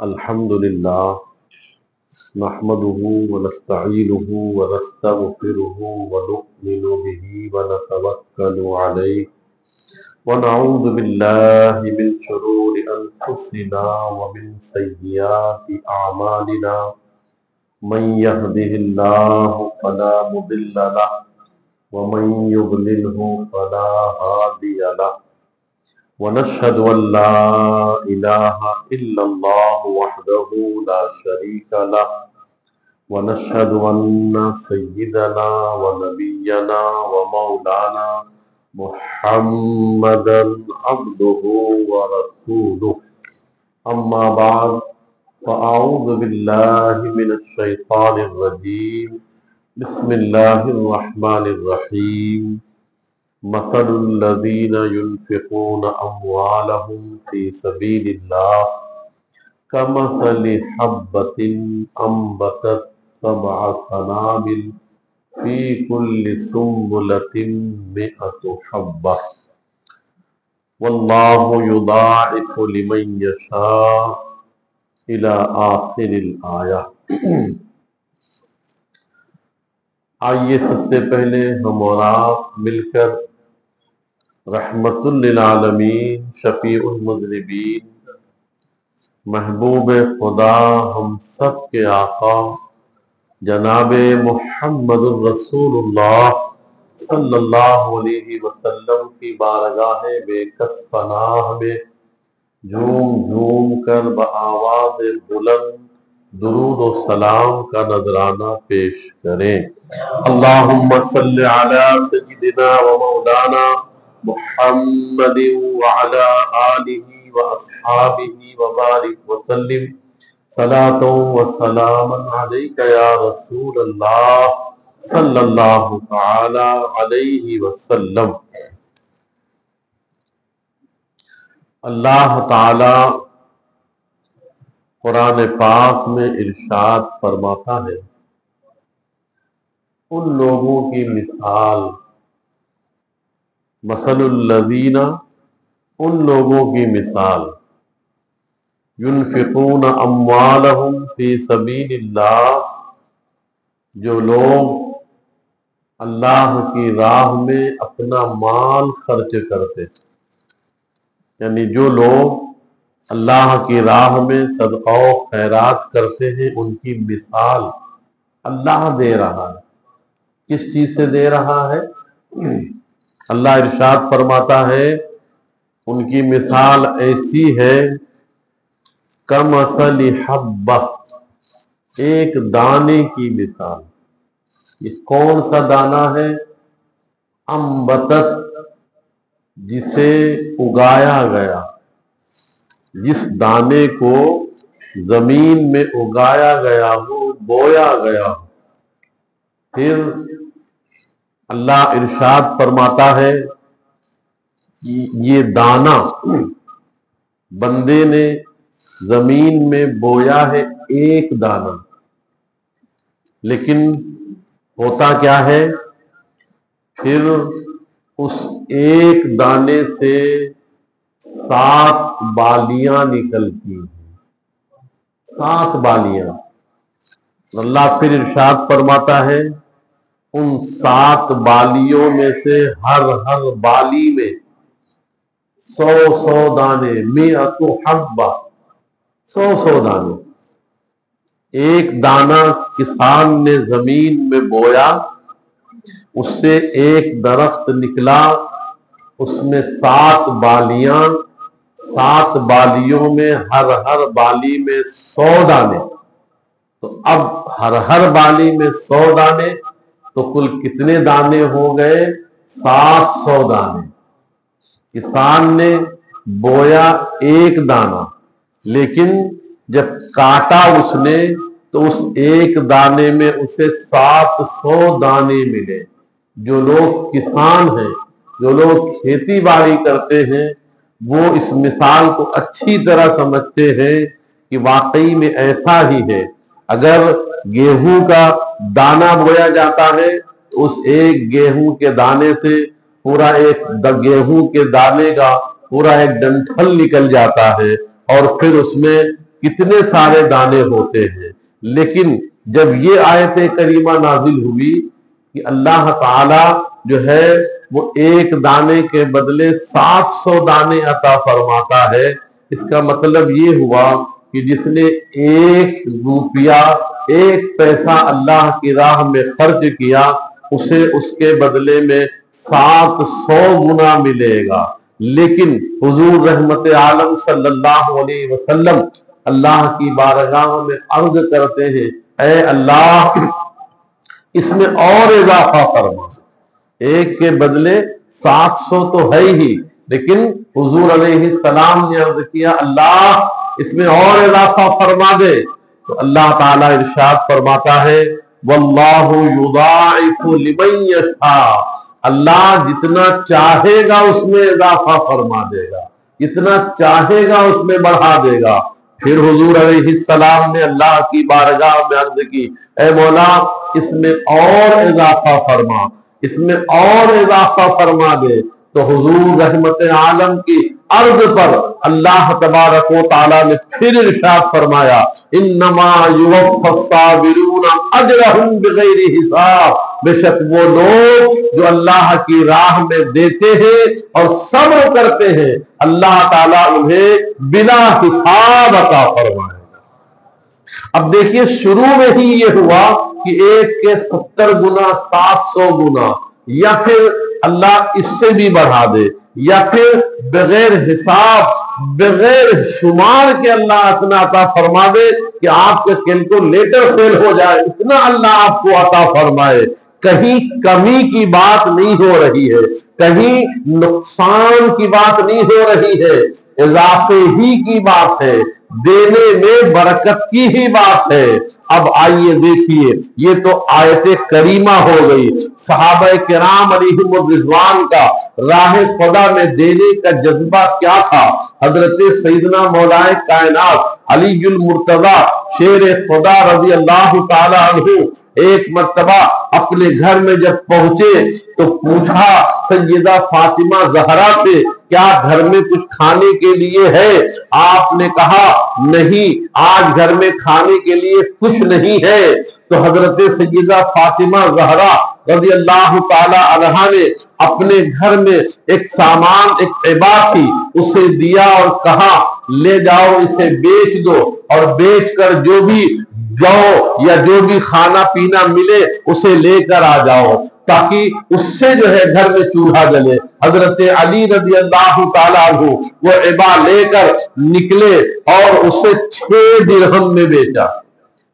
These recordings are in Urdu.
الحمد لله نحمده ونستعينه ونستغفره ونؤمن به ونتوكل عليه ونعوذ بالله من شرور أنفسنا ومن سيئات أعمالنا من يهده الله فلا مضل له ومن يضلله فلا هادي له ونشهد أن لا إله إلا الله وحده لا شريك له ونشهد أن سيدنا ونبينا ومولانا محمدا عبده ورسوله أما بعد فأعوذ بالله من الشيطان الرجيم بسم الله الرحمن الرحيم مثل الذين ينفقون أموالهم في سبيل الله كمثل حبة أنبتت 7 سنابل في كل سنبلة 100 حبة والله يضاعف لمن يشاء إلى آخر الآية۔ آئیے سب سے پہلے ہم اور آپ مل کر رحمت للعالمین شفیع المذنبین محبوب خدا ہم سب کے آقا جناب محمد الرسول اللہ صلی اللہ علیہ وسلم کی بارگاہ بے کس پناہ میں جھوم جھوم کر بآواز بلند درود و سلام کا نذرانہ پیش کریں۔ اللہم صلی علی سیدنا و مولانا محمد وعلی آلہ واصحابہ وبارک وسلم صلاۃ و سلام علیک یا رسول اللہ صلی اللہ تعالی علیہ وسلم۔ اللہ تعالی قرآن پاک میں ارشاد فرماتا ہے، ان لوگوں کی مثال، مثل الذین، ان لوگوں کی مثال، ينفقون اموالهم فی سبیل اللہ، جو لوگ اللہ کی راہ میں اپنا مال خرچ کرتے، یعنی جو لوگ اللہ کی راہ میں صدقہ و خیرات کرتے ہیں، ان کی مثال اللہ دے رہا ہے۔ کس چیز سے دے رہا ہے؟ اللہ ارشاد فرماتا ہے ان کی مثال ایسی ہے کمثل حبہ، ایک دانے کی مثال۔ یہ کون سا دانہ ہے؟ انبتت، جسے اگایا گیا، جس دانے کو زمین میں اگایا گیا ہو، بویا گیا ہو۔ پھر اللہ ارشاد فرماتا ہے یہ دانہ بندے نے زمین میں بویا ہے، ایک دانہ، لیکن ہوتا کیا ہے؟ پھر اس ایک دانے سے 7 بالیاں نکلتی ہیں، 7 بالیاں۔ اللہ پھر ارشاد فرماتا ہے ان 7 بالیوں میں سے ہر بالی میں 100 دانے، 100 حبہ، 100 دانے۔ ایک دانہ کسان نے زمین میں بویا، اس سے ایک درخت نکلا، اس میں 7 بالیاں، 7 بالیوں میں ہر بالی میں 100 دانے۔ تو اب ہر بالی میں 100 دانے، تو کل کتنے دانے ہو گئے؟ 700 دانے۔ کسان نے بویا ایک دانہ، لیکن جب کاٹا اس نے تو اس ایک دانے میں اسے 700 دانے ملے۔ جو لوگ کسان ہیں، جو لوگ کھیتی باڑی کرتے ہیں، وہ اس مثال کو اچھی طرح سمجھتے ہیں کہ واقعی میں ایسا ہی ہے۔ اگر گیہوں کا دانہ بویا جاتا ہے تو اس ایک گیہوں کے دانے سے پورا ایک گیہوں کے دانے کا پورا ایک ڈنٹھل نکل جاتا ہے، اور پھر اس میں کتنے سارے دانے ہوتے ہیں. لیکن جب یہ آیت کریمہ نازل ہوئی کہ اللہ تعالی جو ہے وہ ایک دانے کے بدلے 700 دانے عطا فرماتا ہے، اس کا مطلب یہ ہوا کہ جس نے 1 روپیہ 1 پیسہ اللہ کی راہ میں خرچ کیا اسے اس کے بدلے میں 700 گنا ملے گا. لیکن حضور رحمت عالم صلی اللہ علیہ وسلم اللہ کی بارگاہ میں عرض کرتے ہیں، اے اللہ اس میں اور اضافہ فرما. 1 کے بدلے 700 تو ہے ہی، لیکن حضور علیہ السلام نے عرض کیا اللہ اس میں اور اضافہ فرما دے. تو اللہ تعالیٰ ارشاد فرماتا ہے واللہ یضاعف لمن یشاء، اللہ جتنا چاہے گا اس میں اضافہ فرما دے گا، جتنا چاہے گا اس میں بڑھا دے گا. پھر حضور علیہ السلام نے اللہ کی بارگاہ میں عرض کی، اے مولا اس میں اور اضافہ فرما، اس میں اور اضافہ فرما دے. تو حضور رحمت عالم کی عرض پر اللہ تبارک و تعالیٰ نے پھر ارشاد فرمایا انما یوفی الصابرون اجرہم بغیر حساب، بے شک وہ لوگ جو اللہ کی راہ میں دیتے ہیں اور صبر کرتے ہیں اللہ تعالیٰ انہیں بلا حساب عطا فرمائے گا. اب دیکھیے شروع میں ہی یہ ہوا کہ 1 کے 70 گنا 700 گنا، یا پھر اللہ اس سے بھی بڑھا دے، یا پھر بغیر حساب بغیر شمار کے اللہ اتنا عطا فرما دے کہ آپ کے کیلکولیٹر فیل ہو جائے، اتنا اللہ آپ کو عطا فرمائے. کہیں کمی کی بات نہیں ہو رہی ہے، کہیں نقصان کی بات نہیں ہو رہی ہے، اضافے ہی کی بات ہے، دینے میں برکت کی ہی بات ہے. اب آئیے دیکھیے، یہ تو آیت کریمہ ہو گئی. صحابہ کرام علیہم الرضوان کا راہ خدا میں دینے کا جذبہ کیا تھا. حضرت سیدنا مولائے کائنات علی المرتضی شیر خدا رضی اللہ تعالی عنہ ایک مرتبہ اپنے گھر میں جب پہنچے تو پوچھا سیدہ فاطمہ زہرا سے کیا گھر میں کچھ کھانے کے لیے ہے؟ آپ نے کہا نہیں، آج گھر میں کھانے کے لیے کچھ نہیں ہے. تو حضرت سیدہ فاطمہ زہرا رضی اللہ تعالی عنہا نے اپنے گھر میں ایک سامان، ایک عبا تھی، اسے دیا اور کہا لے جاؤ اسے بیچ دو، اور بیچ کر جو بھی جو یا جو بھی کھانا پینا ملے اسے لے کر آ جاؤ، تاکہ اس سے جو ہے گھر میں چولہا جلے. حضرت علی رضی اللہ تعالیٰ عنہ وہ عبا لے کر نکلے اور اسے 6 درہم میں بیچا.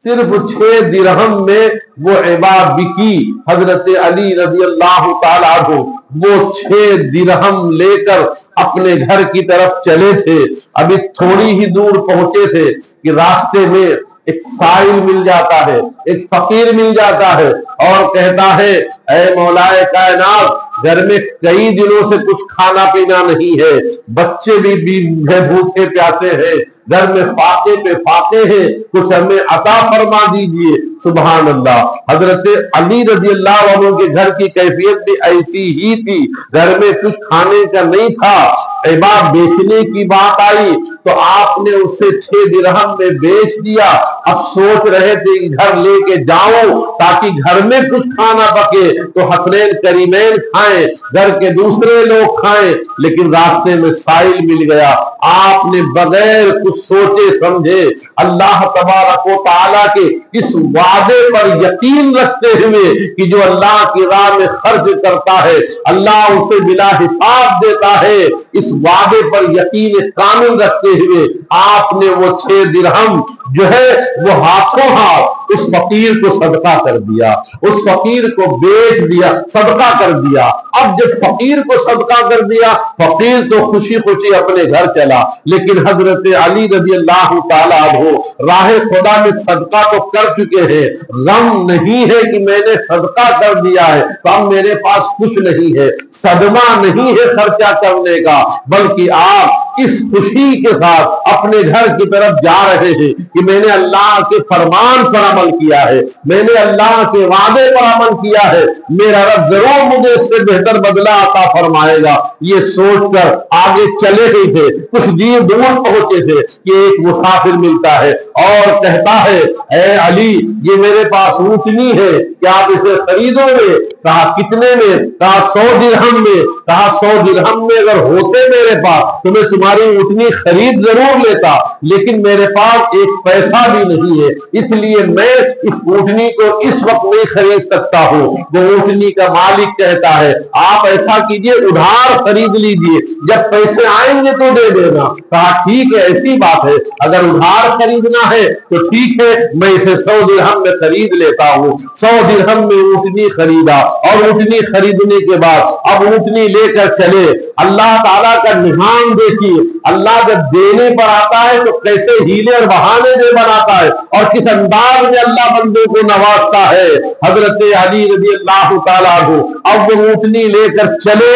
صرف 6 درہم میں وہ عبا بکی. حضرت علی رضی اللہ تعالیٰ عنہ وہ 6 درہم لے کر اپنے گھر کی طرف چلے تھے. ابھی تھوڑی ہی دور پہنچے تھے کہ راستے میں ایک سائل مل جاتا ہے، ایک فقیر مل جاتا ہے اور کہتا ہے اے مولائے کائنات گھر میں کئی دنوں سے کچھ کھانا پینا نہیں ہے، بچے بھی بھوکے پیاسے ہیں، گھر میں فاقے پہ فاقے ہیں، کچھ ہمیں عطا فرما دیجئے. سبحان اللہ. حضرت علی رضی اللہ عنہ کے گھر کی کیفیت بھی ایسی ہی تھی، گھر میں کچھ کھانے کا نہیں تھا. عبا بیچنے کی بات آئی تو آپ نے اسے 6 درہم میں بیچ دیا. اب سوچ رہے تھے کہ گھر لے کے جاؤ تاکہ گھر میں کچھ کھانا پکے تو حسنین کریمین کھائیں، گھر کے دوسرے لوگ کھائیں، لیکن راستے میں سائل مل گیا. آپ نے بغیر کچھ سوچے سمجھے اللہ تبارک و تعالیٰ کے اس وعدے پر یقین رکھتے ہوئے کہ جو اللہ کی راہ میں خرچ کرتا ہے اللہ اسے بلا حساب دیتا ہے، اس وعدے پر یقین کامل رکھتے ہوئے آپ نے وہ 6 درہم جو ہے وہ ہاتھوں ہاتھ اس فقیر کو صدقہ کر دیا، اس فقیر کو بیچ دیا، صدقہ کر دیا. اب جب فقیر کو صدقہ کر دیا فقیر تو خوشی خوشی اپنے گھر چلا، لیکن حضرت علی رضی اللہ تعالیٰ عنہ راہ خدا میں صدقہ تو کر چکے ہیں، غم نہیں ہے کہ میں نے صدقہ کر دیا ہے تو اب میرے پاس کچھ نہیں ہے، صدمہ نہیں ہے خرچہ کرنے کا، بلکہ آپ اس خوشی کے ساتھ اپنے گھر کی طرف جا رہے ہیں کہ میں نے اللہ کے فرمان پر عمل کیا ہے، میں نے اللہ کے وعدے پر عمل کیا ہے، میرا رب ضرور مجھے اس سے بہتر بدلہ عطا فرمائے گا۔ یہ سوچ کر آگے چلے ہی تھے، کچھ دور پہنچے تھے کہ ایک مسافر ملتا ہے اور کہتا ہے اے علی یہ میرے پاس اونٹنی ہے، کیا آپ اسے خریدو گے؟ کہا کتنے میں؟ کہا 100 درہم میں۔ کہا 100 درہم میں اگر ہوتے میرے پاس تو میں تمہاری اونٹنی خرید ضرور لیتا، لیکن میرے پاس ایک پیسہ بھی نہیں ہے، اس لیے میں اس اونٹنی کو اس وقت نہیں خرید سکتا ہوں۔ وہ اونٹنی کا مالک کہتا ہے آپ ایسا کیجئے ادھار خرید لیجئے، جب پیسے آئیں گے تو دے دینا۔ کہا ٹھیک ہے ایسی بات ہے، اگر ادھار خریدنا ہے تو ٹھیک ہے میں اسے 100 درہم میں خرید لیتا ہوں۔ 100 درہم میں اونٹنی خریدا، اور اونٹنی خریدنے کے بعد اب اونٹنی لے کر چلے۔ اللہ تعالیٰ کا نظام دیکھیے، اللہ جب دینے پر آتا ہے تو کیسے ہیلے اور بہانے دے بناتا ہے اور کس انداز میں اللہ بندوں کو نوازتا ہے۔ حضرت علی رضی اللہ تعالیٰ عنہ اب وہ اونٹنی لے کر چلے،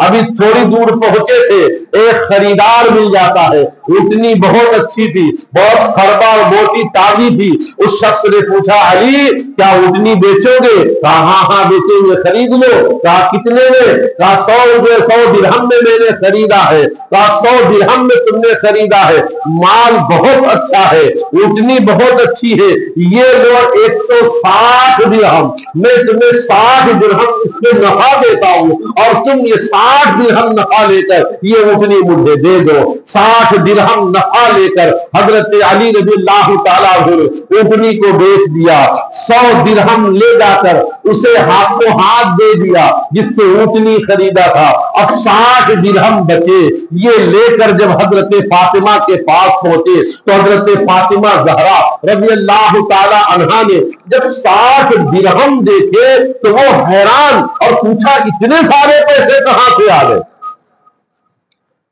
ابھی تھوڑی دور پہنچے تھے، ایک خریدار مل جاتا ہے۔ اونٹنی بہت اچھی تھی، بہت خربا اور موٹی تازی تھی۔ اس شخص نے پوچھا علی کیا اونٹنی بیچو گے؟ کہا ہاں ہاں بیچیں گے، خرید لو۔ کہا کتنے میں؟ کہا 100 درہم میں میں نے خریدا ہے۔ کہا 100 درہم میں تم نے خریدا ہے، مال بہت اچھا ہے، اونٹنی بہت اچھی ہے، یہ لو 160 درہم، میں تمہیں 60 درہم اس میں نفع دیتا ہوں اور تم یہ 60 درہم نفع لے کر یہ اونٹنی مجھے دے دو۔ 60 درہم نفع لے کر حضرت علی رضی اللہ تعالیٰ عنہ اونٹنی کو بیچ دیا۔ 100 درہم لے جا کر اسے ہاتھوں ہاتھ دے دیا جس سے اونٹنی خریدا تھا، اب 60 درہم بچے۔ یہ لے کر جب حضرت فاطمہ کے پاس پہنچے تو حضرت فاطمہ زہرا رضی اللہ تعالی عنہا نے جب 60 درہم دیکھے تو وہ حیران اور پوچھا اتنے سارے پیسے کہاں سے آ گئے؟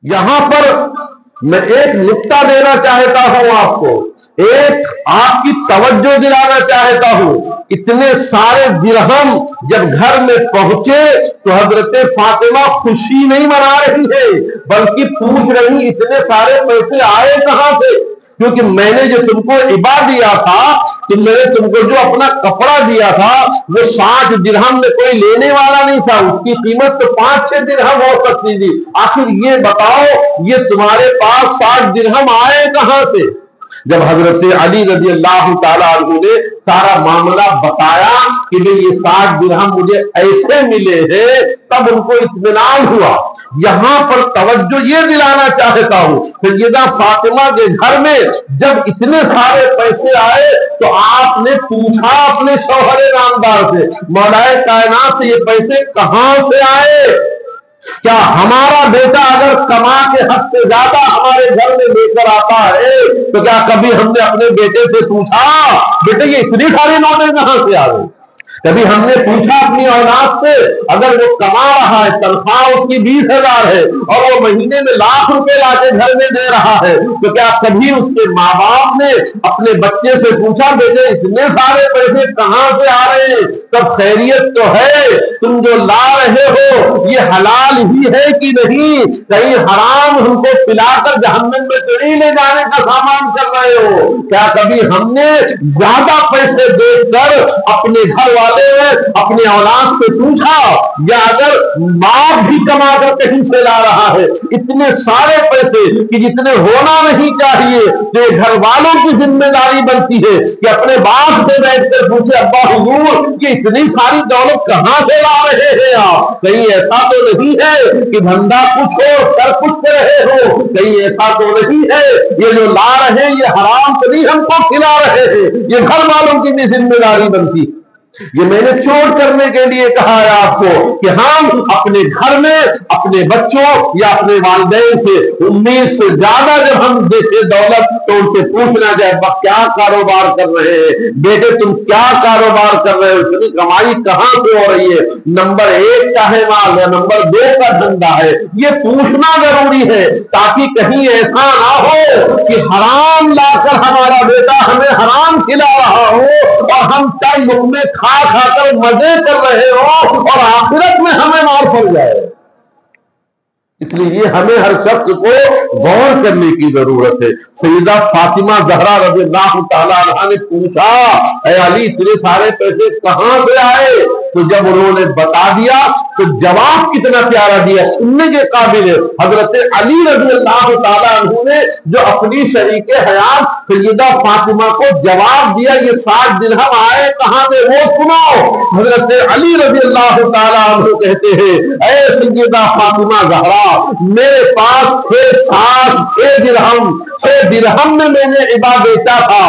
یہاں پر میں ایک نکتہ دینا چاہتا ہوں آپ کو، ایک آپ کی توجہ دلانا چاہتا ہوں۔ اتنے سارے درہم جب گھر میں پہنچے تو حضرت فاطمہ خوشی نہیں منا رہی ہے بلکہ پوچھ رہی اتنے سارے پیسے آئے کہاں سے؟ کیونکہ میں نے جو تم کو عبا دیا تھا، میں نے تم کو جو اپنا کپڑا دیا تھا وہ 60 درہم میں کوئی لینے والا نہیں تھا، اس کی قیمت تو 5-6 درہم ہو سکتی تھی۔ آخر یہ بتاؤ یہ تمہارے پاس 60 درہم آئے کہاں سے؟ جب حضرت علی رضی اللہ تعالیٰ عنہ نے سارا معاملہ بتایا کہ یہ 60 درہم مجھے ایسے ملے ہیں تب ان کو اطمینان ہوا۔ یہاں پر توجہ یہ دلانا چاہتا ہوں سیدہ فاطمہ کے گھر میں جب اتنے سارے پیسے آئے تو آپ نے پوچھا اپنے شوہر نامدار سے مولا کائنات سے یہ پیسے کہاں سے آئے؟ کیا ہمارا بیٹا اگر کما کے حد سے زیادہ ہمارے گھر میں لے کر آتا ہے تو کیا کبھی ہم نے اپنے بیٹے سے پوچھا بیٹے یہ اتنی ساری نوٹیں کہاں سے آ گئی؟ کبھی ہم نے پوچھا اپنی اولاد سے اگر وہ کما رہا ہے تنخواہ اس کی 20,000 ہے اور وہ مہینے میں لاکھ روپے لا کے گھر میں دے رہا ہے تو کیا کبھی اس کے ماں باپ نے اپنے بچے سے پوچھا بیٹے اتنے سارے پیسے کہاں سے آ رہے ہیں؟ تب خیریت تو ہے، تم جو لا رہے ہو یہ حلال ہی ہے کہ نہیں؟ کہیں حرام ہم کو پلا کر جہنم میں تو نہیں لے جانے کا سامان کر رہے ہو؟ کیا کبھی ہم نے زیادہ پیسے دیکھ کر اپنے گھر والے اپنے اولاد سے پوچھا؟ یا اگر باپ بھی کما کر کہیں سے لا رہا ہے اتنے سارے پیسے کہ جتنے ہونا نہیں چاہیے تو گھر والوں کی ذمہ داری بنتی ہے کہ اپنے باپ سے بیٹھ کر پوچھے ابا حضور یہ اتنی ساری دولت کہاں سے لا رہے ہیں آپ؟ کہیں ایسا تو نہیں ہے کہ دھندا کچھ ہو کر کچھ رہے ہو؟ کہیں ایسا تو نہیں ہے یہ جو لا رہے ہیں یہ حرام تو نہیں ہم کو کھلا رہے ہیں؟ یہ گھر والوں کی بھی ذمہ داری بنتی ہے۔ یہ میں نے چوٹ کرنے کے لیے کہا ہے آپ کو کہ ہم اپنے گھر میں اپنے بچوں یا اپنے والدین سے 19 سے زیادہ جب ہم دیکھیں دولت تو ان سے پوچھنا جائے کیا کاروبار کر رہے ہیں بیٹے تم کیا کاروبار کر رہے ہو، اتنی کمائی کہاں سے ہو رہی ہے، نمبر 1 کا ہے مال یا نمبر 2 کا دھندا ہے؟ یہ پوچھنا ضروری ہے تاکہ کہیں ایسا نہ ہو کہ حرام لا کر ہمارا بیٹا ہمیں حرام کھلا رہا ہو اور ہم چند لقمے کھا کر مزے کر رہے ہو اور آخرت میں ہمیں مار پڑ جائے۔ اس لیے ہمیں ہر شخص کو غور کرنے کی ضرورت ہے۔ سیدہ فاطمہ زہرا رضی اللہ تعالیٰ عنہا نے پوچھا اے علی اتنے سارے پیسے کہاں سے آئے؟ تو جب انہوں نے بتا دیا تو جواب کتنا پیارا دیا، سننے کے قابل ہے۔ حضرت علی رضی اللہ تعالیٰ عنہ نے جو اپنی شریک حیات سیدہ فاطمہ کو جواب دیا یہ 60 درہم آئے کہاں سے وہ سنو۔ حضرت علی رضی اللہ تعالیٰ عنہ کہتے ہیں اے سیدہ فاطمہ زہرا میرے پاس 6 درہم میں نے عبا بیچا تھا،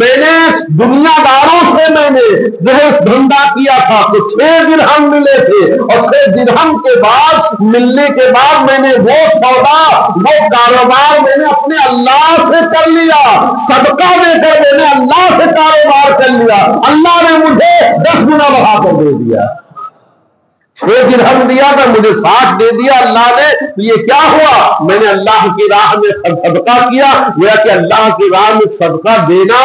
میں نے دنیا داروں سے میں نے دھندا کیا تھا تو 6 درہم ملے تھے، اور 6 درہم کے بعد ملنے کے بعد میں نے وہ سودا وہ کاروبار میں نے اپنے اللہ سے کر لیا، صدقہ دے کر میں نے اللہ سے کاروبار کر لیا، اللہ نے مجھے 10 گنا بڑھا کر دے دیا۔ 6 درہم دیا تھا مجھے 60 دے دیا اللہ نے، تو یہ کیا ہوا؟ میں نے اللہ کی راہ میں صدقہ کیا۔ گویا کہ اللہ کی راہ میں صدقہ دینا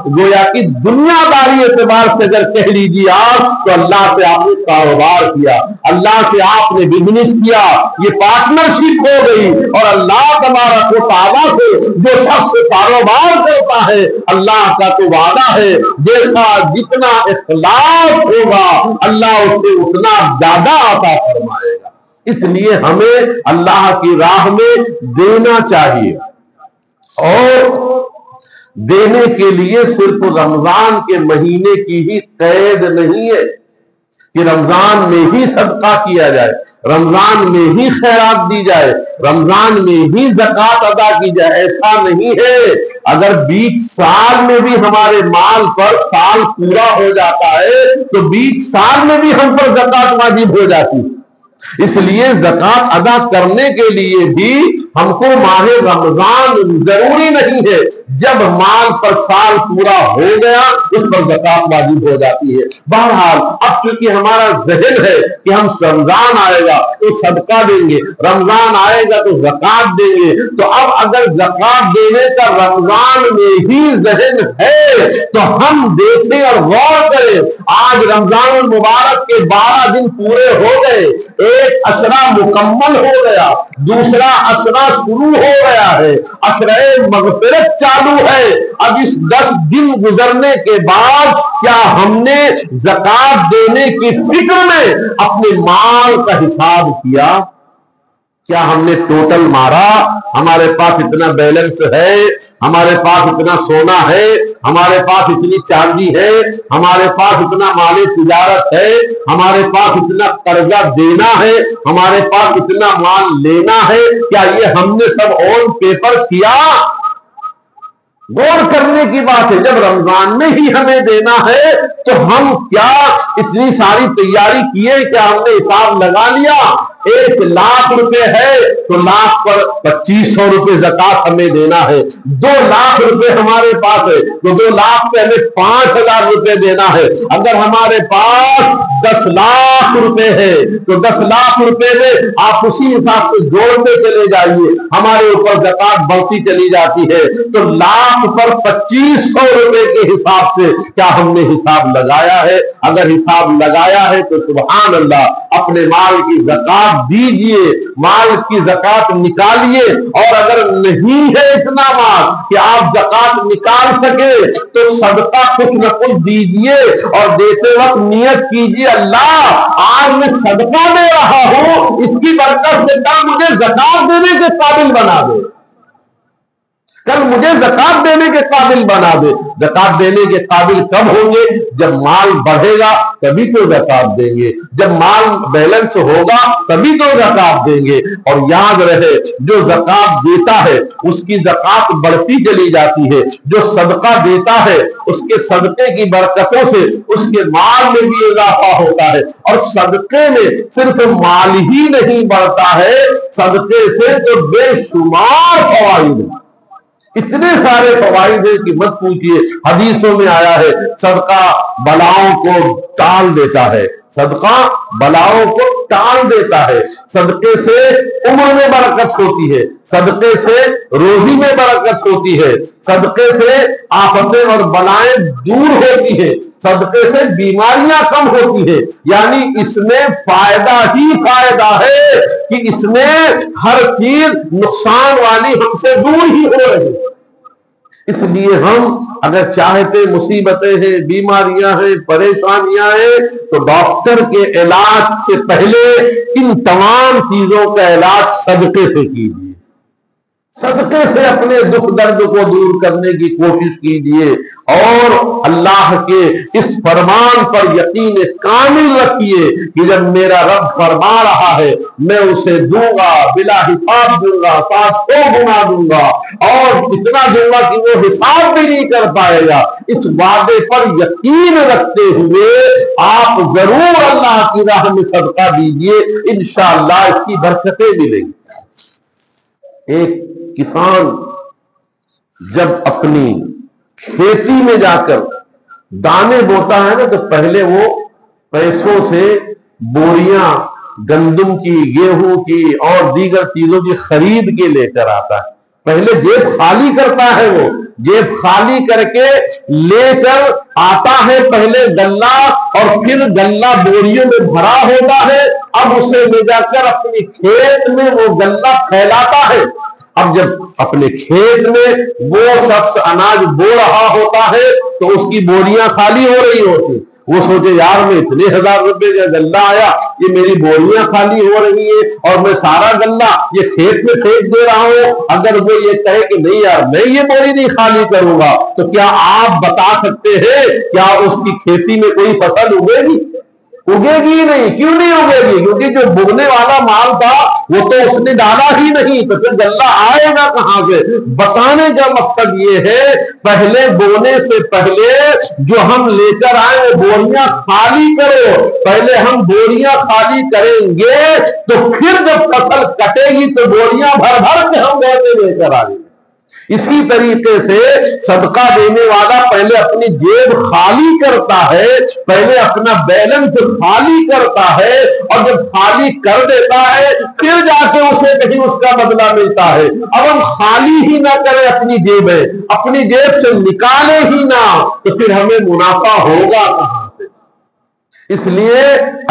گویا کہ دنیا داری اعتبار سے اگر کہہ لیجیے آپ تو اللہ سے آپ نے کاروبار کیا، اللہ سے آپ نے بزنس کیا، یہ پارٹنرشپ ہو گئی۔ اور اللہ تبارک و تعالیٰ سے جو شخص کاروبار کرتا ہے اللہ کا تو وعدہ ہے جیسا جتنا اخلاص ہوگا اللہ اسے اتنا زیادہ عطا فرمائے گا۔ اس لیے ہمیں اللہ کی راہ میں دینا چاہیے، اور دینے کے لیے صرف رمضان کے مہینے کی ہی قید نہیں ہے کہ رمضان میں ہی صدقہ کیا جائے، رمضان میں ہی خیرات دی جائے، رمضان میں ہی زکوٰۃ ادا کی جائے، ایسا نہیں ہے۔ اگر 20 سال میں بھی ہمارے مال پر سال پورا ہو جاتا ہے تو 20 سال میں بھی ہم پر زکوٰۃ واجب ہو جاتی ہے۔ اس لیے زکوٰۃ ادا کرنے کے لیے بھی ہم کو ماہ رمضان ضروری نہیں ہے، جب مال پر سال پورا ہو گیا اس پر زکوٰۃ واجب ہو جاتی ہے۔ بہرحال اب چونکہ ہمارا ذہن ہے کہ ہم رمضان آئے گا تو صدقہ دیں گے، رمضان آئے گا تو زکوٰۃ دیں گے، تو اب اگر زکوٰۃ دینے کا رمضان میں ہی ذہن ہے تو ہم دیکھیں اور غور کریں۔ آج رمضان المبارک کے 12 دن پورے ہو گئے، ایک عشرہ مکمل ہو گیا، دوسرا عشرہ شروع ہو گیا ہے، عشرہ مغفرت چالو ہے۔ اب اس 10 دن گزرنے کے بعد کیا ہم نے زکوٰۃ دینے کی فکر میں اپنے مال کا حساب کیا؟ کیا ہم نے ٹوٹل مارا؟ ہمارے پاس اتنا بیلنس ہے، ہمارے پاس اتنا سونا ہے، ہمارے پاس اتنی چاندی ہے، ہمارے پاس اتنا مال تجارت ہے، ہمارے پاس اتنا قرضہ دینا ہے، ہمارے پاس اتنا مال لینا ہے، کیا یہ ہم نے سب آن پیپر کیا؟ غور کرنے کی بات ہے۔ جب رمضان میں ہی ہمیں دینا ہے تو ہم کیا اتنی ساری تیاری کیے؟ کیا ہم نے حساب لگا لیا 1 لاکھ روپے ہے تو لاکھ پر 2500 روپے زکوٰۃ ہمیں دینا ہے، 2 لاکھ روپے ہمارے پاس ہے تو 2 لاکھ پہ ہمیں 5000 روپے دینا ہے۔ اگر ہمارے پاس 10 لاکھ روپے ہے تو 10 لاکھ روپے میں آپ اسی حساب سے جوڑتے چلے جائیے، ہمارے اوپر زکوٰۃ بڑھتی چلی جاتی ہے، تو لاکھ پر 2500 روپے کے حساب سے کیا ہم نے حساب لگایا ہے؟ اگر حساب لگایا ہے تو سبحان اللہ اپنے مال کی زکوٰۃ دیجئے، مال کی زکوٰۃ نکالیے، اور اگر نہیں ہے اتنا مال کہ آپ زکوٰۃ نکال سکے تو صدقہ کچھ نہ کچھ دیجئے، اور دیتے وقت نیت کیجئے اللہ آج میں صدقہ دے رہا ہوں، اس کی برکت سے کیا مجھے زکوٰۃ دینے کے قابل بنا دے، کل مجھے زکوٰۃ دینے کے قابل بنا دے۔ زکوٰۃ دینے کے قابل کب ہوں گے؟ جب مال بڑھے گا تبھی تو زکوٰۃ دیں گے، جب مال بیلنس ہوگا تبھی تو زکوٰۃ دیں گے۔ اور یاد رہے جو زکوٰۃ دیتا ہے اس کی زکوٰۃ بڑھتی چلی جاتی ہے، جو صدقہ دیتا ہے اس کے صدقے کی برکتوں سے اس کے مال میں بھی اضافہ ہوتا ہے، اور صدقے میں صرف مال ہی نہیں بڑھتا ہے، صدقے سے تو بے شمار فوائد ہیں، اتنے سارے فوائد ہیں کہ مت پوچھئے۔ حدیثوں میں آیا ہے صدقہ بلاؤں کو ٹال دیتا ہے، صدقہ بلاؤں کو ٹال دیتا ہے، صدقے سے عمر میں برکت ہوتی ہے، صدقے سے روزی میں برکت ہوتی ہے، صدقے سے آفتیں اور بلائیں دور ہوتی ہے، صدقے سے بیماریاں کم ہوتی ہے۔ یعنی اس میں فائدہ ہی فائدہ ہے کہ اس میں ہر چیز نقصان والی ہم سے دور ہی ہو رہی ہے۔ اس لیے ہم اگر چاہتے مصیبتیں ہیں، بیماریاں ہیں، پریشانیاں ہیں، تو ڈاکٹر کے علاج سے پہلے ان تمام چیزوں کا علاج صدقے سے کیجیے، صدقے سے اپنے دکھ درد کو دور کرنے کی کوشش کیجیے، اور اللہ کے اس فرمان پر یقین کامل رکھیے کہ جب میرا رب فرما رہا ہے میں اسے دوں گا، بلا حساب دوں گا، 700 گنا دوں گا، اور اتنا دوں گا کہ وہ حساب بھی نہیں کر پائے گا۔ اس وعدے پر یقین رکھتے ہوئے آپ ضرور اللہ کی راہ میں صدقہ دیجیے، انشاءاللہ اس کی برکتیں ملیں گی۔ ایک کسان جب اپنی کھیتی میں جا کر دانے بوتا ہے نا، تو پہلے وہ پیسوں سے بوریاں گندم کی، گیہوں کی اور دیگر چیزوں کی خرید کے لے کر آتا ہے۔ پہلے جیب خالی کرتا ہے، وہ جیب خالی کر کے لے کر آتا ہے، پہلے غلہ، اور پھر غلہ بوریوں میں بھرا ہوتا ہے، اب اسے لے جا کر اپنی کھیت میں وہ غلہ پھیلاتا ہے۔ اب جب اپنے کھیت میں وہ شخص اناج بو رہا ہوتا ہے تو اس کی بوریاں خالی ہو رہی ہوتی، وہ سوچے یار میں اتنے 1000 روپے کا غلہ آیا، یہ میری بوریاں خالی ہو رہی ہیں اور میں سارا غلہ یہ کھیت میں پھینک دے رہا ہوں۔ اگر وہ یہ کہے کہ نہیں یار میں یہ بوری نہیں خالی کروں گا، تو کیا آپ بتا سکتے ہیں کیا اس کی کھیتی میں کوئی فصل اگے گی؟ اگے گی نہیں۔ کیوں نہیں اگے گی؟ کیونکہ جو بونے والا مال تھا وہ تو اس نے ڈالا ہی نہیں، تو پھر غلہ آئے گا کہاں سے؟ بتانے کا مقصد یہ ہے پہلے بونے سے پہلے جو ہم لے کر آئے وہ بوریاں خالی کرو، پہلے ہم بوریاں خالی کریں گے تو پھر جب فصل کٹے گی تو بوریاں بھر بھر کے ہم گھر میں لے کر آئیں گے۔ اسی طریقے سے صدقہ دینے والا پہلے اپنی جیب خالی کرتا ہے، پہلے اپنا بیلنس خالی کرتا ہے، اور جب خالی کر دیتا ہے پھر جا کے اسے کہیں اس کا بدلہ ملتا ہے۔ اب ہم خالی ہی نہ کریں اپنی جیبیں، اپنی جیب سے نکالے ہی نہ، تو پھر ہمیں منافع ہوگا کہاں سے؟ اس لیے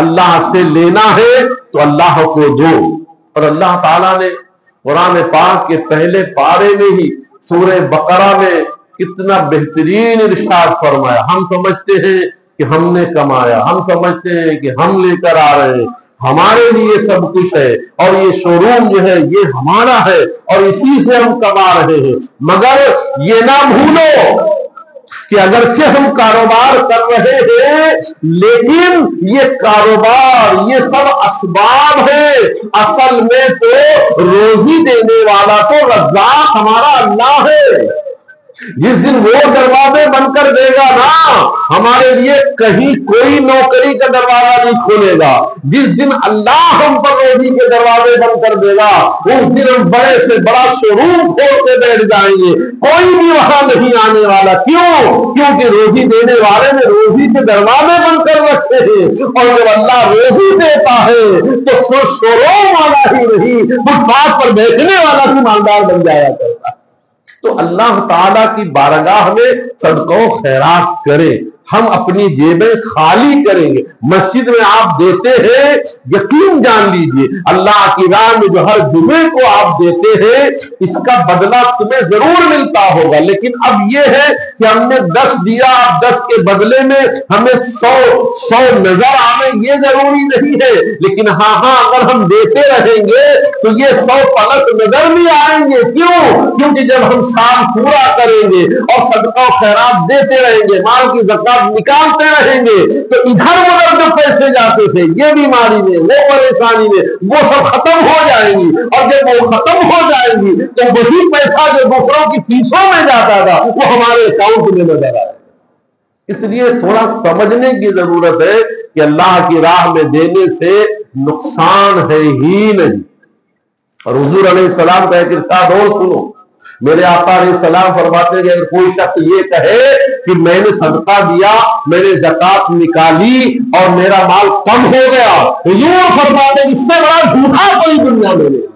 اللہ سے لینا ہے تو اللہ کو دو۔ اور اللہ تعالیٰ نے قرآن پاک کے پہلے پارے میں ہی سورہ بقرہ میں کتنا بہترین ارشاد فرمایا۔ ہم سمجھتے ہیں کہ ہم نے کمایا، ہم سمجھتے ہیں کہ ہم لے کر آ رہے ہیں، ہمارے لیے سب کچھ ہے، اور یہ شو روم جو ہے یہ ہمارا ہے اور اسی سے ہم کما رہے ہیں، مگر یہ نہ بھولو کہ اگرچہ ہم کاروبار کر رہے ہیں لیکن یہ کاروبار یہ سب اسباب ہے، اصل میں تو روزی دینے والا تو رزاق ہمارا اللہ ہے۔ جس دن وہ دروازے بند کر دے گا نا، ہمارے لیے کہیں کوئی نوکری کا دروازہ نہیں کھولے گا۔ جس دن اللہ ہم پر روزی کے دروازے بند کر دے گا اس دن ہم بڑے سے بڑا شو روم کھول کے بیٹھ جائیں گے، کوئی بھی وہاں نہیں آنے والا۔ کیوں؟ کیونکہ روزی دینے والے نے روزی کے دروازے بند کر رکھے ہیں، اور جب اللہ روزی دیتا ہے تو شو روم والا ہی نہیں، فٹ پاتھ پر بیٹھنے والا بھی مالدار بن جایا کرتا ہے۔ تو اللہ تعالیٰ کی بارگاہ میں صدقہ و خیرات کریں، ہم اپنی جیبیں خالی کریں گے۔ مسجد میں آپ دیتے ہیں، یقین جان لیجئے اللہ کی راہ میں جو ہر جمعے کو آپ دیتے ہیں اس کا بدلہ تمہیں ضرور ملتا ہوگا، لیکن اب یہ ہے کہ ہم نے 10 دیا، اب 10 کے بدلے میں ہمیں 100 نظر آئے یہ ضروری نہیں ہے، لیکن ہاں اگر ہم دیتے رہیں گے تو یہ 100 پلس نظر بھی آئیں گے۔ کیوں؟ کیونکہ جب ہم سال پورا کریں گے اور صدقہ و خیرات دیتے رہیں گے، مال کی زکات نکالتے رہیں گے، تو ادھر ادھر جو پیسے جاتے تھے یہ بیماری میں وہ پریشانی میں وہ سب ختم ہو جائیں گی، اور جب وہ ختم ہو جائیں گی تو وہی پیسہ جو دوسروں کی فیسوں میں جاتا تھا وہ ہمارے اکاؤنٹ میں نظر آئے۔ اس لیے تھوڑا سمجھنے کی ضرورت ہے کہ اللہ کی راہ میں دینے سے نقصان ہے ہی نہیں۔ اور حضور علیہ السلام کا ایک ارشاد اور سنو، میرے آقا علیہ السلام فرماتے ہیں کہ اگر کوئی شخص یہ کہے کہ میں نے صدقہ دیا، میں نے زکات نکالی اور میرا مال کم ہو گیا، حضور فرماتے ہیں اس سے بڑا جھوٹا کوئی دنیا میں نہیں،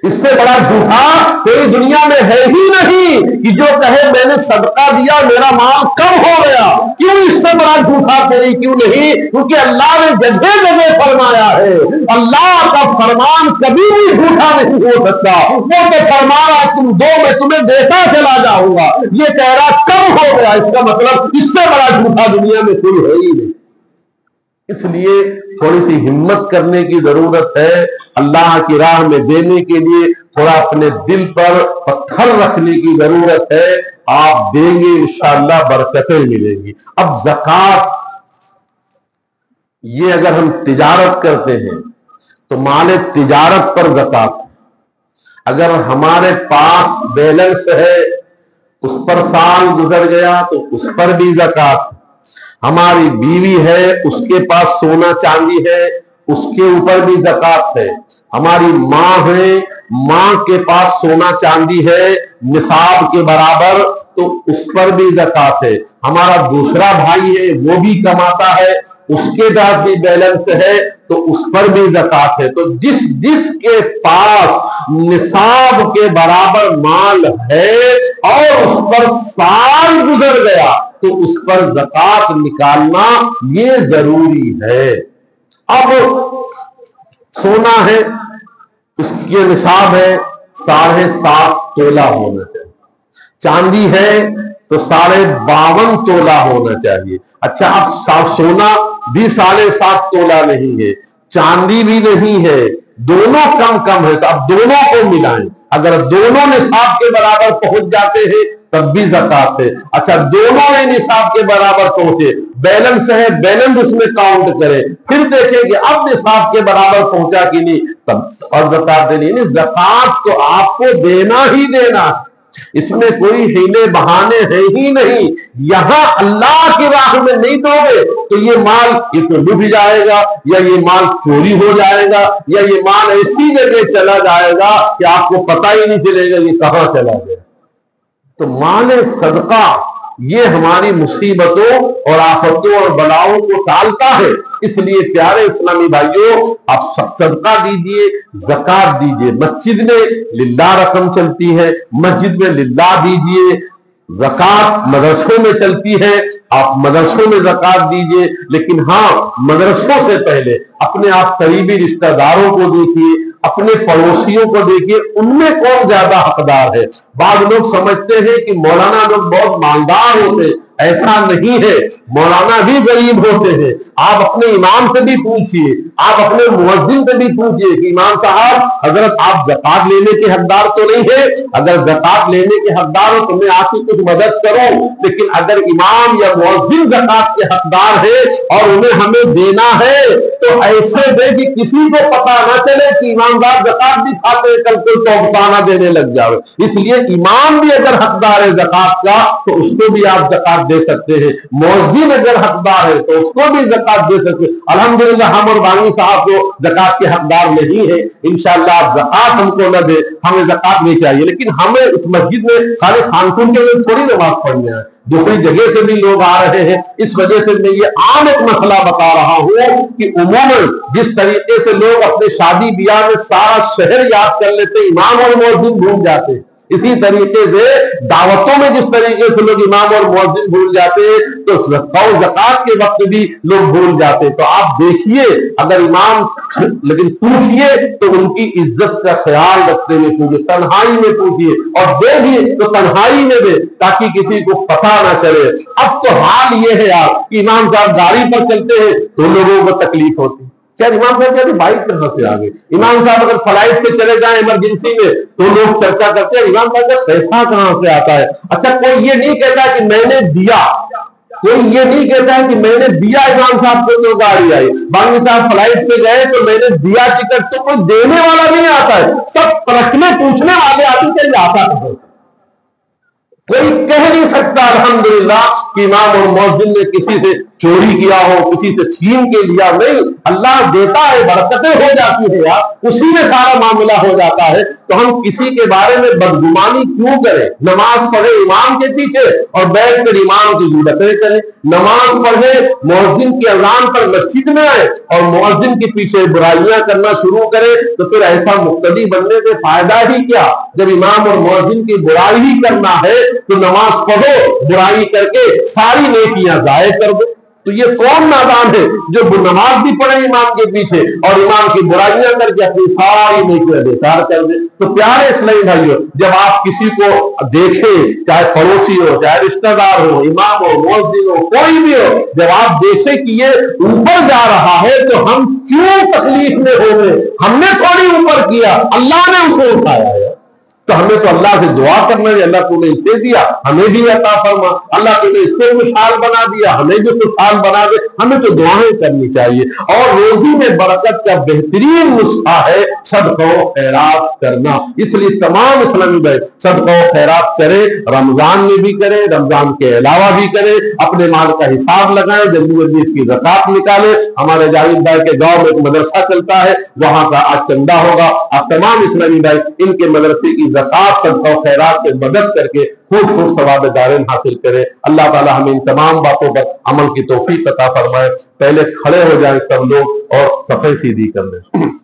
اس سے بڑا جھوٹا کوئی دنیا میں ہے ہی نہیں کہ جو کہے میں نے صدقہ دیا میرا مال کم ہو گیا۔ کیوں اس سے بڑا جھوٹا کوئی کیوں نہیں؟ کیونکہ اللہ نے جگہ جگہ فرمایا ہے، اللہ کا فرمان کبھی بھی جھوٹا نہیں ہو سکتا۔ وہ تو فرما رہا تم دو میں تمہیں دیتا چلا جاؤں گا، یہ کہہ رہا کم ہو گیا، اس کا مطلب اس سے بڑا جھوٹا دنیا میں کوئی ہے ہی نہیں۔ اس لیے تھوڑی سی ہمت کرنے کی ضرورت ہے، اللہ کی راہ میں دینے کے لیے تھوڑا اپنے دل پر پتھر رکھنے کی ضرورت ہے، آپ دیں گے انشاءاللہ برکتیں ملیں گی۔ اب زکات، یہ اگر ہم تجارت کرتے ہیں تو مال تجارت پر زکات، اگر ہمارے پاس بیلنس ہے اس پر سال گزر گیا تو اس پر بھی زکات، ہماری بیوی ہے اس کے پاس سونا چاندی ہے اس کے اوپر بھی زکات ہے، ہماری ماں ہے ماں کے پاس سونا چاندی ہے نصاب کے برابر تو اس پر بھی زکات ہے، ہمارا دوسرا بھائی ہے وہ بھی کماتا ہے اس کے پاس بھی بیلنس ہے تو اس پر بھی زکات ہے۔ تو جس جس کے پاس نصاب کے برابر مال ہے اور اس پر سال گزر گیا تو اس پر زکات نکالنا یہ ضروری ہے۔ اب سونا ہے اس کے نصاب ہے 7.5 تولہ ہونا چاہیے، چاندی ہے تو 52.5 تولہ ہونا چاہیے۔ اچھا اب سونا بھی 7.5 تولہ نہیں ہے، چاندی بھی نہیں ہے، دونوں کم کم ہے تو اب دونوں کو ملائیں، اگر دونوں نصاب کے برابر پہنچ جاتے ہیں تب بھی زکات ہے۔ اچھا دونوں نے نصاب کے برابر پہنچے، بیلنس ہے بیلنس اس میں کاؤنٹ کرے، پھر دیکھیں کہ اب نصاب کے برابر پہنچا کہ نہیں تب اور زکات دینی، یعنی زکات تو آپ کو دینا ہی دینا، اس میں کوئی ہیلے بہانے ہیں ہی نہیں۔ یہاں اللہ کی راہ میں نہیں دو گے تو یہ مال یہ تو ڈوب جائے گا، یا یہ مال چوری ہو جائے گا، یا یہ مال ایسی جگہ چلا جائے گا کہ آپ کو پتہ ہی نہیں چلے گا یہ کہاں چلا گیا۔ تو مال صدقہ یہ ہماری مصیبتوں اور آفتوں اور بلاؤں کو ٹالتا ہے۔ اس لیے پیارے اسلامی بھائیوں آپ صدقہ دیجئے، زکات دیجئے، مسجد میں للہ رقم چلتی ہے مسجد میں للہ دیجئے، زکات مدرسوں میں چلتی ہے آپ مدرسوں میں زکات دیجئے، لیکن ہاں مدرسوں سے پہلے اپنے آپ قریبی رشتہ داروں کو دیکھیے، اپنے پڑوسیوں کو دیکھیے ان میں کون زیادہ حقدار ہے۔ بعض لوگ سمجھتے ہیں کہ مولانا لوگ بہت مالدار ہوتے، ایسا نہیں ہے، مولانا بھی غریب ہوتے ہیں۔ آپ اپنے امام سے بھی پوچھئے، آپ اپنے مؤذن سے بھی پوچھئے کہ امام صاحب حضرت آپ زکات لینے کے حقدار تو نہیں ہے، اگر زکات لینے کے حقدار ہو تو میں آپ کی کچھ مدد کروں، لیکن اگر امام یا مؤذن زکات کے حقدار ہے اور انہیں ہمیں دینا ہے تو ایسے دے کہ کسی کو پتا نہ چلے کہ امام صاحب زکات بھی کھاتے کل کوئی توقعانہ دینے لگ جاؤ۔ اس لیے امام بھی اگر حقدار ہے زکات کا تو اس کو بھی آپ زکات دے سکتے ہیں، مؤذن اگر حقدار ہے تو اس کو بھی زکات دے سکتے ہیں۔ الحمدللہ ہم اور بانی صاحب کو زکات کے حقدار نہیں ہے، انشاءاللہ آپ زکات ہم کو نہ دے، ہمیں زکات نہیں چاہیے، لیکن ہمیں اس مسجد میں خالی خانقون کے لیے تھوڑی نماز پڑھنی ہے، دوسری جگہ سے بھی لوگ آ رہے ہیں۔ اس وجہ سے میں یہ عام ایک مسئلہ بتا رہا ہوں کہ عموماً جس طریقے سے لوگ اپنے شادی بیاہ میں سارا شہر یاد کر لیتے امام اور مؤذن بھول جاتے، اسی طریقے سے دعوتوں میں جس طریقے سے لوگ امام اور مؤذن بھول جاتے تو زکات کے وقت بھی لوگ بھول جاتے۔ تو آپ دیکھیے اگر امام لیکن پوچھئے تو ان کی عزت کا خیال رکھتے ہوئے پوچھئے، تنہائی میں پوچھئے، اور دے بھی تو تنہائی میں دے تاکہ کسی کو پتہ نہ چلے۔ اب تو حال یہ ہے آپ کہ امام صاحب گاڑی پر چلتے ہیں تو لوگوں کو تکلیف ہوتی، کیا امام صاحب کہتے ہیں بائک کہاں سے آ گئے، امام صاحب اگر فلائٹ سے چلے جائیں ایمرجنسی میں تو لوگ چرچا کرتے ہیں امام صاحب کا پیسہ کہاں سے آتا ہے۔ اچھا کوئی یہ نہیں کہتا کہ میں نے دیا، کوئی یہ نہیں کہتا کہ میں نے دیا امام صاحب کو تو گاڑی آئی، بانگی صاحب فلائٹ سے گئے تو میں نے دیا ٹکٹ، تو کوئی دینے والا نہیں آتا ہے، سب پرکھنے پوچھنے والے آتے ہیں آتا ہے۔ کوئی کہہ نہیں سکتا الحمدللہ کہ امام اور مؤذن نے کسی سے چوری کیا ہو، کسی سے چھین کے لیا، نہیں، اللہ دیتا ہے، برکتیں ہو جاتی ہے یار، اسی میں سارا معاملہ ہو جاتا ہے۔ تو ہم کسی کے بارے میں بدگمانی کیوں کریں؟ نماز پڑھے امام کے پیچھے اور بیٹھ کر امام کی غیبتیں کریں، نماز پڑھے مؤذن کی اذان پر مسجد میں آئے اور مؤذن کے پیچھے برائیاں کرنا شروع کرے، تو پھر ایسا مقتدی بننے سے فائدہ ہی کیا؟ جب امام اور مؤذن کی برائی ہی کرنا ہے تو نماز پڑھو، برائی کر کے ساری نیکیاں ضائع کر دو۔ تو یہ کون نادان ہے جو نماز بھی پڑھے امام کے پیچھے اور امام کی برائیاں کر کے اپنی ساری نیکیاں بیکار کر دے؟ تو پیارے اسلامی بھائیو، جب آپ کسی کو دیکھیں، چاہے پڑوسی ہو، چاہے رشتہ دار ہو، امام ہو، مؤذن ہو، کوئی بھی ہو، جب آپ دیکھیں کہ یہ اوپر جا رہا ہے تو ہم کیوں تکلیف میں ہو گئے؟ ہم نے تھوڑی اوپر کیا، اللہ نے اسے اٹھایا ہے۔ تو ہمیں تو اللہ سے دعا کرنا ہے، اللہ تو نے اسے دیا ہمیں بھی عطا فرما، اللہ تو نے اس کو خوشحال بنا دیا ہمیں بھی خوشحال بنا دے، ہمیں تو دعائیں کرنی چاہیے۔ اور روزی میں برکت کا بہترین نسخہ ہے صدقہ و خیرات کرنا، اس لیے تمام اسلامی بھائی صدقہ و خیرات کرے، رمضان میں بھی کرے، رمضان کے علاوہ بھی کرے، اپنے مال کا حساب لگائیں، جلدی جلدی اس کی زکات نکالے۔ ہمارے جاوید بھائی کے گاؤں میں ایک مدرسہ چلتا ہے، وہاں کا آج چندہ ہوگا، آپ تمام اسلامی بھائی ان کے مدرسے کی زکات صدقہ و خیرات سے مدد کر کے خوب خوب ثواب دارین حاصل کرے۔ اللہ تعالی ہمیں ان تمام باتوں پر عمل کی توفیق عطا فرمائے۔ پہلے کھڑے ہو جائیں سب لوگ اور صفیں سیدھی کر لیں۔